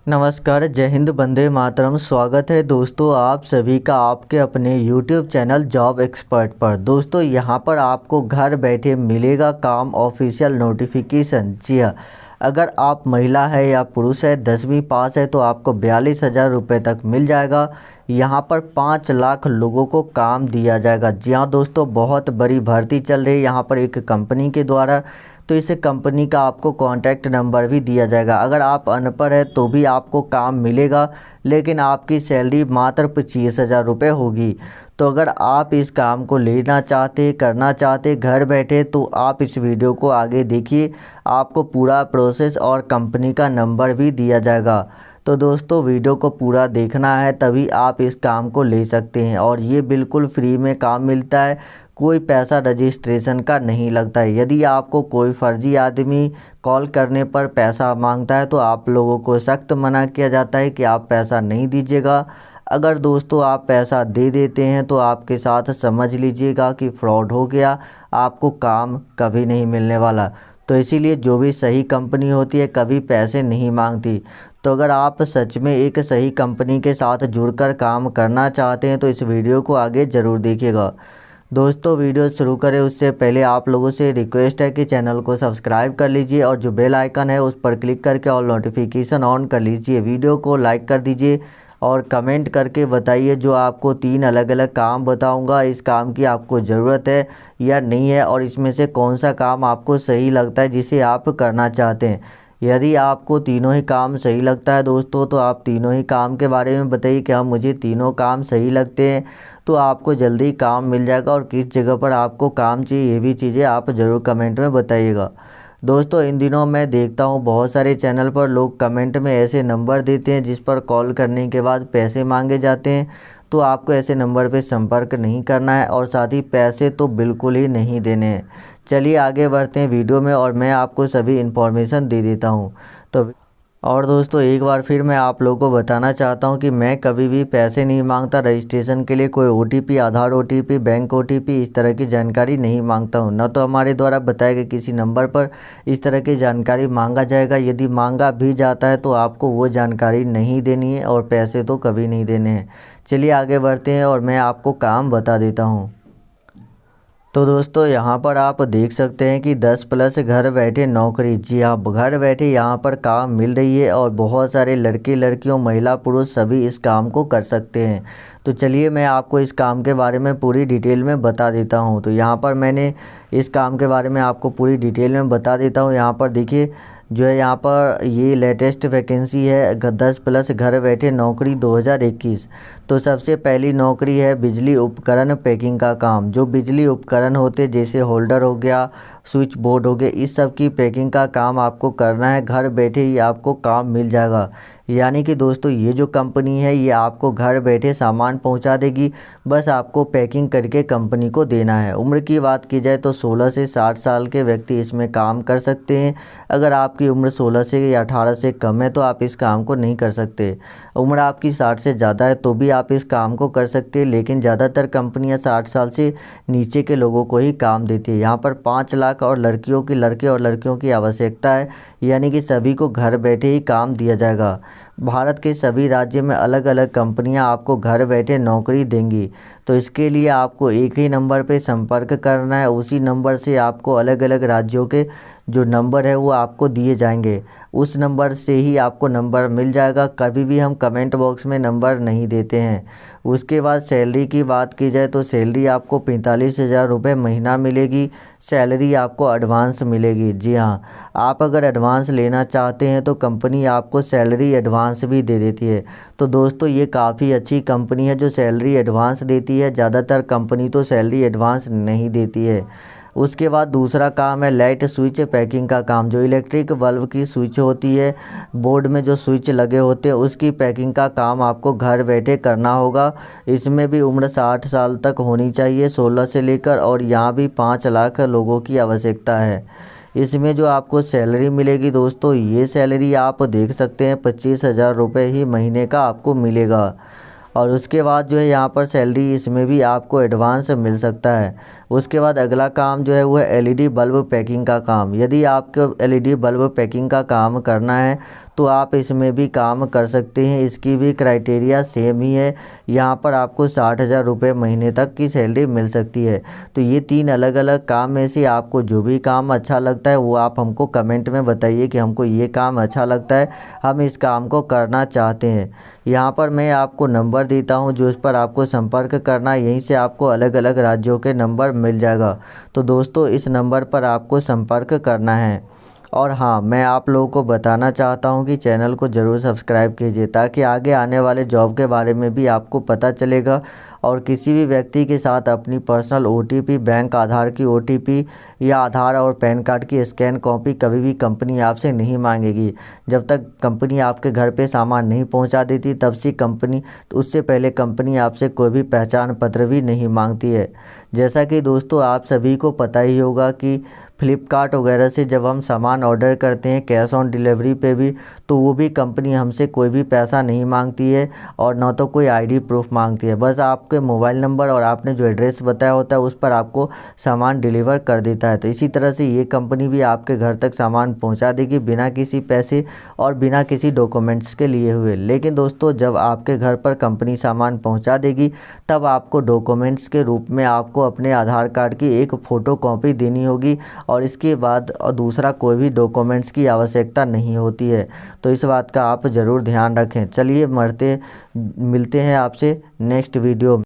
नमस्कार, जय हिंद, वंदे मातरम। स्वागत है दोस्तों आप सभी का आपके अपने YouTube चैनल जॉब एक्सपर्ट पर। दोस्तों यहां पर आपको घर बैठे मिलेगा काम, ऑफिशियल नोटिफिकेशन। जी हाँ, अगर आप महिला है या पुरुष है, 10वीं पास है तो आपको 42,000 रुपये तक मिल जाएगा। यहां पर 5 लाख लोगों को काम दिया जाएगा। जी हाँ दोस्तों, बहुत बड़ी भर्ती चल रही है यहाँ पर एक कंपनी के द्वारा। तो इस कंपनी का आपको कॉन्टैक्ट नंबर भी दिया जाएगा। अगर आप अनपढ़ है तो भी आपको काम मिलेगा, लेकिन आपकी सैलरी मात्र 25,000 रुपये होगी। तो अगर आप इस काम को लेना चाहते, करना चाहते घर बैठे, तो आप इस वीडियो को आगे देखिए। आपको पूरा प्रोसेस और कंपनी का नंबर भी दिया जाएगा। तो दोस्तों वीडियो को पूरा देखना है, तभी आप इस काम को ले सकते हैं। और ये बिल्कुल फ्री में काम मिलता है, कोई पैसा रजिस्ट्रेशन का नहीं लगता है। यदि आपको कोई फर्जी आदमी कॉल करने पर पैसा मांगता है तो आप लोगों को सख्त मना किया जाता है कि आप पैसा नहीं दीजिएगा। अगर दोस्तों आप पैसा दे देते हैं तो आपके साथ समझ लीजिएगा कि फ्रॉड हो गया, आपको काम कभी नहीं मिलने वाला। तो इसीलिए जो भी सही कंपनी होती है कभी पैसे नहीं मांगती। तो अगर आप सच में एक सही कंपनी के साथ जुड़कर काम करना चाहते हैं तो इस वीडियो को आगे ज़रूर देखिएगा। दोस्तों वीडियो शुरू करें उससे पहले आप लोगों से रिक्वेस्ट है कि चैनल को सब्सक्राइब कर लीजिए और जो बेल आइकन है उस पर क्लिक करके ऑल नोटिफिकेशन ऑन कर लीजिए। वीडियो को लाइक कर दीजिए और कमेंट करके बताइए जो आपको 3 अलग अलग काम बताऊंगा, इस काम की आपको ज़रूरत है या नहीं है, और इसमें से कौन सा काम आपको सही लगता है जिसे आप करना चाहते हैं। यदि आपको तीनों ही काम सही लगता है दोस्तों, तो आप तीनों ही काम के बारे में बताइए कि हाँ मुझे तीनों काम सही लगते हैं, तो आपको जल्दी काम मिल जाएगा। और किस जगह पर आपको काम चाहिए ये भी चीज़ें आप ज़रूर कमेंट में बताइएगा। दोस्तों इन दिनों मैं देखता हूँ बहुत सारे चैनल पर लोग कमेंट में ऐसे नंबर देते हैं जिस पर कॉल करने के बाद पैसे मांगे जाते हैं। तो आपको ऐसे नंबर पे संपर्क नहीं करना है और साथ ही पैसे तो बिल्कुल ही नहीं देने हैं। चलिए आगे बढ़ते हैं वीडियो में और मैं आपको सभी इन्फॉर्मेशन दे देता हूँ। तो और दोस्तों एक बार फिर मैं आप लोगों को बताना चाहता हूं कि मैं कभी भी पैसे नहीं मांगता। रजिस्ट्रेशन के लिए कोई OTP, आधार OTP, बैंक OTP इस तरह की जानकारी नहीं मांगता हूं। न तो हमारे द्वारा बताए गए किसी नंबर पर इस तरह की जानकारी मांगा जाएगा। यदि मांगा भी जाता है तो आपको वो जानकारी नहीं देनी है और पैसे तो कभी नहीं देने हैं। चलिए आगे बढ़ते हैं और मैं आपको काम बता देता हूँ। तो दोस्तों यहाँ पर आप देख सकते हैं कि 10+ घर बैठे नौकरी। जी हाँ, घर बैठे यहाँ पर काम मिल रही है और बहुत सारे लड़के लड़कियों, महिला पुरुष सभी इस काम को कर सकते हैं। तो चलिए मैं आपको इस काम के बारे में पूरी डिटेल में बता देता हूँ। तो यहाँ पर मैंने इस काम के बारे में आपको पूरी डिटेल में बता देता हूँ। यहाँ पर देखिए जो है, यहाँ पर ये लेटेस्ट वैकेंसी है 10+ घर बैठे नौकरी 2021। तो सबसे पहली नौकरी है बिजली उपकरण पैकिंग का काम। जो बिजली उपकरण होते जैसे होल्डर हो गया, स्विच बोर्ड हो गए, इस सब की पैकिंग का काम आपको करना है। घर बैठे ही आपको काम मिल जाएगा। यानी कि दोस्तों ये जो कंपनी है ये आपको घर बैठे सामान पहुंचा देगी, बस आपको पैकिंग करके कंपनी को देना है। उम्र की बात की जाए तो 16 से 60 साल के व्यक्ति इसमें काम कर सकते हैं। अगर आपकी उम्र 16 से या 18 से कम है तो आप इस काम को नहीं कर सकते। उम्र आपकी 60 से ज़्यादा है तो भी आप इस काम को कर सकते हैं, लेकिन ज़्यादातर कंपनियां 60 साल से नीचे के लोगों को ही काम देती है। यहाँ पर 5 लाख और लड़के और लड़कियों की आवश्यकता है, यानी कि सभी को घर बैठे ही काम दिया जाएगा। भारत के सभी राज्यों में अलग अलग कंपनियां आपको घर बैठे नौकरी देंगी। तो इसके लिए आपको एक ही नंबर पे संपर्क करना है। उसी नंबर से आपको अलग अलग राज्यों के जो नंबर है वो आपको दिए जाएंगे। उस नंबर से ही आपको नंबर मिल जाएगा। कभी भी हम कमेंट बॉक्स में नंबर नहीं देते हैं। उसके बाद सैलरी की बात की जाए तो सैलरी आपको 45,000 रुपये महीना मिलेगी। सैलरी आपको एडवांस मिलेगी। जी हाँ, आप अगर एडवांस लेना चाहते हैं तो कंपनी आपको सैलरी एडवांस भी दे देती है। तो दोस्तों ये काफ़ी अच्छी कंपनी है जो सैलरी एडवांस देती है। ज़्यादातर कंपनी तो सैलरी एडवांस नहीं देती है। उसके बाद दूसरा काम है लाइट स्विच पैकिंग का काम। जो इलेक्ट्रिक बल्ब की स्विच होती है, बोर्ड में जो स्विच लगे होते हैं, उसकी पैकिंग का काम आपको घर बैठे करना होगा। इसमें भी उम्र 60 साल तक होनी चाहिए, 16 से लेकर, और यहाँ भी 5 लाख लोगों की आवश्यकता है। इसमें जो आपको सैलरी मिलेगी दोस्तों, ये सैलरी आप देख सकते हैं 25,000 रुपये ही महीने का आपको मिलेगा। और उसके बाद जो है यहाँ पर सैलरी इसमें भी आपको एडवांस मिल सकता है। उसके बाद अगला काम जो है वो है एलईडी बल्ब पैकिंग का काम। यदि आपको एलईडी बल्ब पैकिंग का काम करना है तो आप इसमें भी काम कर सकते हैं। इसकी भी क्राइटेरिया सेम ही है। यहाँ पर आपको 60,000 रुपये महीने तक की सैलरी मिल सकती है। तो ये 3 अलग अलग काम में से आपको जो भी काम अच्छा लगता है वो आप हमको कमेंट में बताइए कि हमको ये काम अच्छा लगता है, हम इस काम को करना चाहते हैं। यहाँ पर मैं आपको नंबर देता हूँ जो इस पर आपको संपर्क करना है। यहीं से आपको अलग अलग राज्यों के नंबर मिल जाएगा। तो दोस्तों इस नंबर पर आपको संपर्क करना है। और हाँ, मैं आप लोगों को बताना चाहता हूँ कि चैनल को ज़रूर सब्सक्राइब कीजिए ताकि आगे आने वाले जॉब के बारे में भी आपको पता चलेगा। और किसी भी व्यक्ति के साथ अपनी पर्सनल ओटीपी, बैंक आधार की ओटीपी या आधार और पैन कार्ड की स्कैन कॉपी कभी भी कंपनी आपसे नहीं मांगेगी। जब तक कंपनी आपके घर पे सामान नहीं पहुंचा देती तब से कंपनी, तो उससे पहले कंपनी आपसे कोई भी पहचान पत्र भी नहीं मांगती है। जैसा कि दोस्तों आप सभी को पता ही होगा कि फ्लिपकार्ट वगैरह से जब हम सामान ऑर्डर करते हैं कैश ऑन डिलीवरी पे भी, तो वो भी कंपनी हमसे कोई भी पैसा नहीं मांगती है और ना तो कोई आईडी प्रूफ मांगती है। बस आपके मोबाइल नंबर और आपने जो एड्रेस बताया होता है उस पर आपको सामान डिलीवर कर देता है। तो इसी तरह से ये कंपनी भी आपके घर तक सामान पहुंचा देगी बिना किसी पैसे और बिना किसी डॉक्यूमेंट्स के लिए हुए। लेकिन दोस्तों जब आपके घर पर कंपनी सामान पहुँचा देगी तब आपको डॉक्यूमेंट्स के रूप में आपको अपने आधार कार्ड की एक फ़ोटो कॉपी देनी होगी और इसके बाद दूसरा कोई भी डॉक्यूमेंट्स की आवश्यकता नहीं होती है। तो इस बात का आप ज़रूर ध्यान रखें। चलिए मिलते हैं आपसे नेक्स्ट वीडियो में।